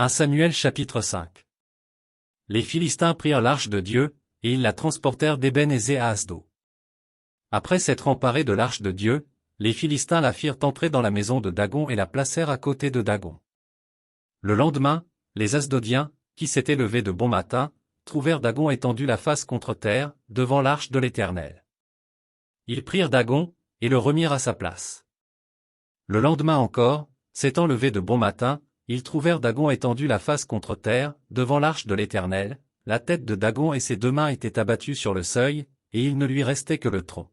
1 Samuel chapitre 5. Les Philistins prirent l'arche de Dieu, et ils la transportèrent d'Ébène-Ézé à Asdo. Après s'être emparés de l'arche de Dieu, les Philistins la firent entrer dans la maison de Dagon et la placèrent à côté de Dagon. Le lendemain, les Asdodiens, qui s'étaient levés de bon matin, trouvèrent Dagon étendu la face contre terre, devant l'arche de l'Éternel. Ils prirent Dagon, et le remirent à sa place. Le lendemain encore, s'étant levés de bon matin, ils trouvèrent Dagon étendu la face contre terre, devant l'arche de l'Éternel, la tête de Dagon et ses deux mains étaient abattues sur le seuil, et il ne lui restait que le tronc.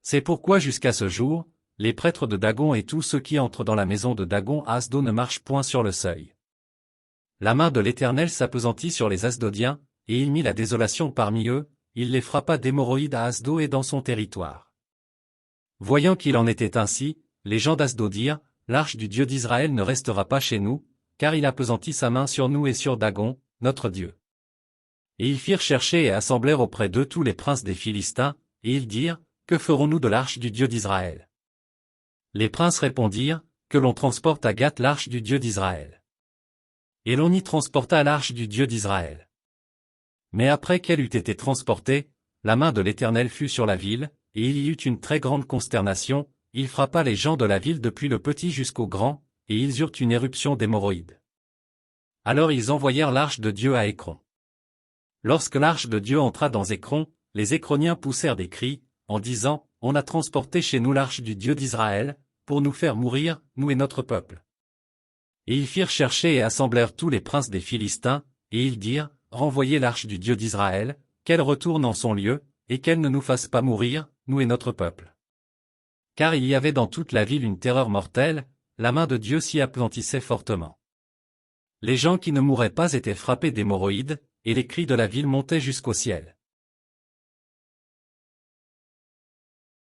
C'est pourquoi jusqu'à ce jour, les prêtres de Dagon et tous ceux qui entrent dans la maison de Dagon à Asdo ne marchent point sur le seuil. La main de l'Éternel s'appesantit sur les Asdodiens, et il mit la désolation parmi eux, il les frappa d'hémorroïdes à Asdo et dans son territoire. Voyant qu'il en était ainsi, les gens d'Asdo dirent, l'arche du Dieu d'Israël ne restera pas chez nous, car il appesantit sa main sur nous et sur Dagon, notre Dieu. Et ils firent chercher et assemblèrent auprès d'eux tous les princes des Philistins, et ils dirent, que ferons-nous de l'arche du Dieu d'Israël? Les princes répondirent, que l'on transporte à Gath l'arche du Dieu d'Israël. Et l'on y transporta l'arche du Dieu d'Israël. Mais après qu'elle eût été transportée, la main de l'Éternel fut sur la ville, et il y eut une très grande consternation, il frappa les gens de la ville depuis le petit jusqu'au grand, et ils eurent une éruption d'hémorroïdes. Alors ils envoyèrent l'arche de Dieu à Écron. Lorsque l'arche de Dieu entra dans Écron, les Écroniens poussèrent des cris, en disant, on a transporté chez nous l'arche du Dieu d'Israël, pour nous faire mourir, nous et notre peuple. Et ils firent chercher et assemblèrent tous les princes des Philistins, et ils dirent, renvoyez l'arche du Dieu d'Israël, qu'elle retourne en son lieu, et qu'elle ne nous fasse pas mourir, nous et notre peuple. Car il y avait dans toute la ville une terreur mortelle, la main de Dieu s'y appelantissait fortement. Les gens qui ne mouraient pas étaient frappés d'hémorroïdes, et les cris de la ville montaient jusqu'au ciel.